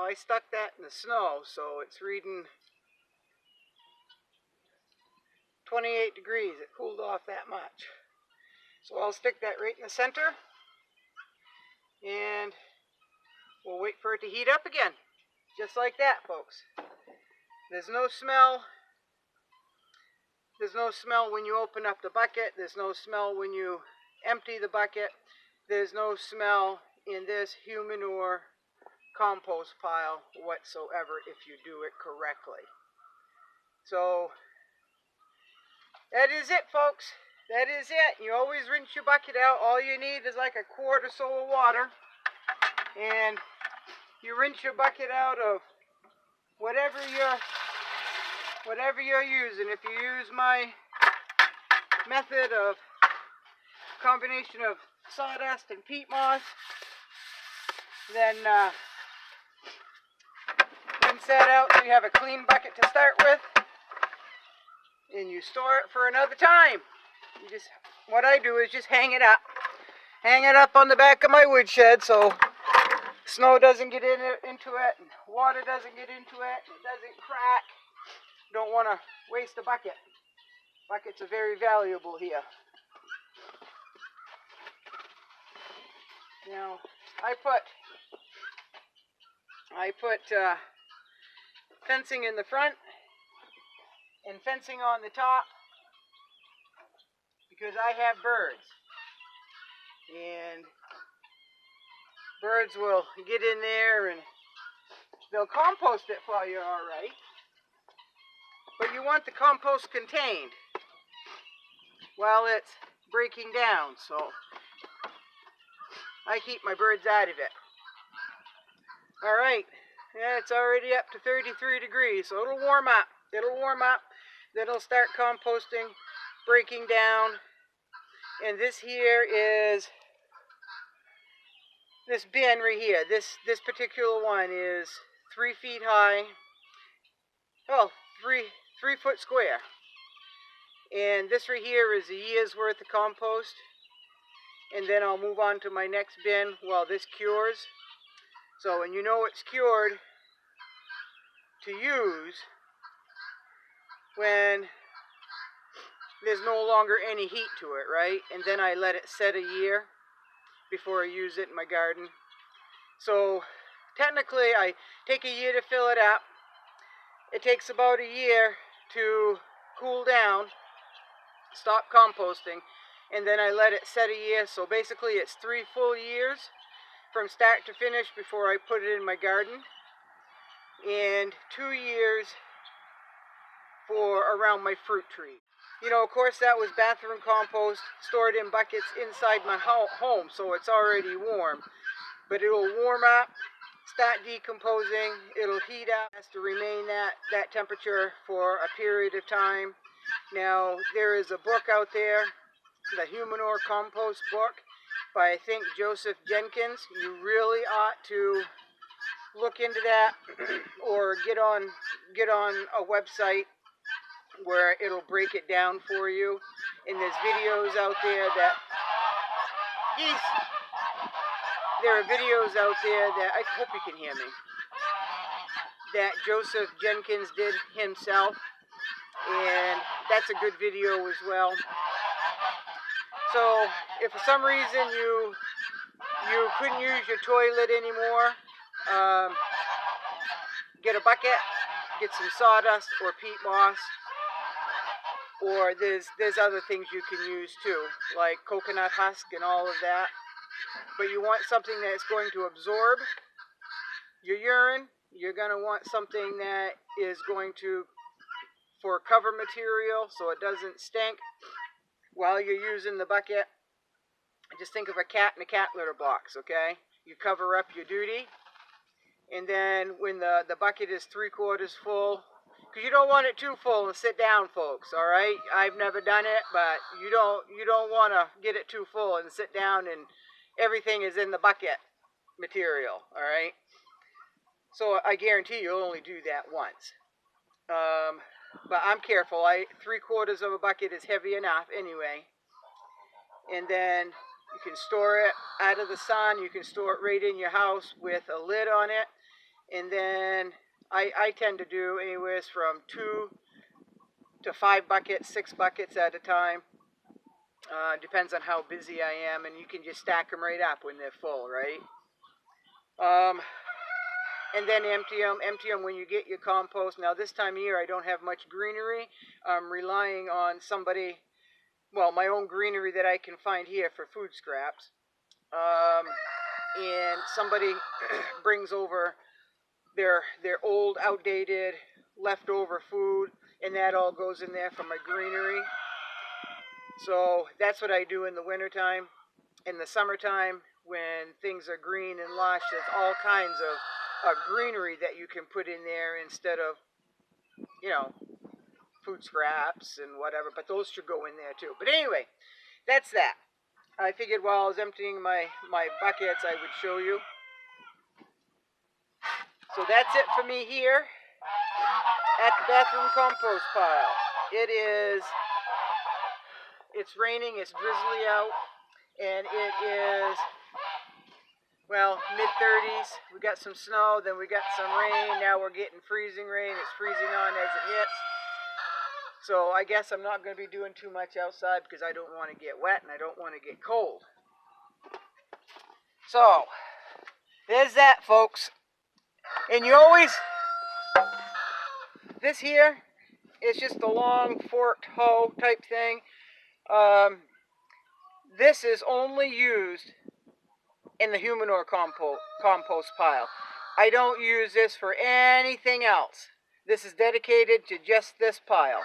I stuck that in the snow, so it's reading 28 degrees. It cooled off that much. So I'll stick that right in the center, and we'll wait for it to heat up again. Just like that, folks. There's no smell. There's no smell when you open up the bucket. There's no smell when you empty the bucket. There's no smell in this humanure compost pile whatsoever if you do it correctly. So that is it, folks. That is it. You always rinse your bucket out. All you need is like a quart or so of water, and you rinse your bucket out of whatever you're using. If you use my method of combination of sawdust and peat moss, then rinse that out so you have a clean bucket to start with, and you store it for another time. What I do is just hang it up on the back of my woodshed so snow doesn't get into it, and water doesn't get into it, and it doesn't crack. Don't want to waste a bucket. Buckets are very valuable here. Now, I put fencing in the front and fencing on the top because I have birds, and birds will get in there and they'll compost it for you, all right. But you want the compost contained while it's breaking down, so I keep my birds out of it. All right, yeah, it's already up to 33 degrees, so it'll warm up. Then it'll start composting, breaking down. And this here is this bin right here. This particular one is 3 feet high. Oh, 3 foot square. And this right here is a year's worth of compost. And then I'll move on to my next bin while this cures. So when you know it's cured, to use when there's no longer any heat to it, right? And then I let it set a year before I use it in my garden. So technically I take a year to fill it up. It takes about a year to cool down, stop composting, and then I let it set a year. So basically it's 3 full years from start to finish before I put it in my garden, and 2 years for around my fruit tree. You know, of course, that was bathroom compost stored in buckets inside my home, so it's already warm. But it'll warm up, start decomposing, it'll heat up. It has to remain that temperature for a period of time. Now, there is a book out there, the Humanure Compost book by, I think, Jenkins. You really ought to look into that or get on a website where it'll break it down for you. And there's videos out there that there are videos out there that I hope you can hear me, that Jenkins did himself, and that's a good video as well. So if for some reason you couldn't use your toilet anymore, get a bucket, get some sawdust or peat moss, or there's other things you can use too, like coconut husk and all of that. But you want something that's going to absorb your urine. You're going to want something that is going to, for cover material, so it doesn't stink while you're using the bucket. Just think of a cat in a cat litter box, okay? You cover up your duty, and then when the bucket is 3/4 full, because you don't want it too full and sit down, folks, all right? I've never done it, but you don't want to get it too full and sit down and everything is in the bucket material, all right? So I guarantee you'll only do that once. But I'm careful. 3/4 of a bucket is heavy enough anyway. And then you can store it out of the sun. You can store it right in your house with a lid on it. And then I tend to do anywhere from 2 to 5 buckets, 6 buckets at a time. Depends on how busy I am, and you can just stack them right up when they're full, right? And then empty them when you get your compost. Now this time of year I don't have much greenery. I'm relying on somebody, well, my own greenery that I can find here for food scraps. And somebody brings over their old, outdated, leftover food, and that all goes in there for my greenery. So that's what I do in the wintertime. In the summertime, when things are green and lush, there's all kinds of greenery that you can put in there instead of, you know, food scraps and whatever. But those should go in there too. But anyway, that's that. I figured while I was emptying my buckets, I would show you. So that's it for me here at the bathroom compost pile. It's raining, it's drizzly out, and it is, well, mid-30s. We got some snow, then we got some rain, now we're getting freezing rain. It's freezing on as it hits. So I guess I'm not going to be doing too much outside because I don't want to get wet and I don't want to get cold. So, there's that, folks. And you always, this here is just a long forked hoe type thing. This is only used in the humanure compost pile. I don't use this for anything else. This is dedicated to just this pile.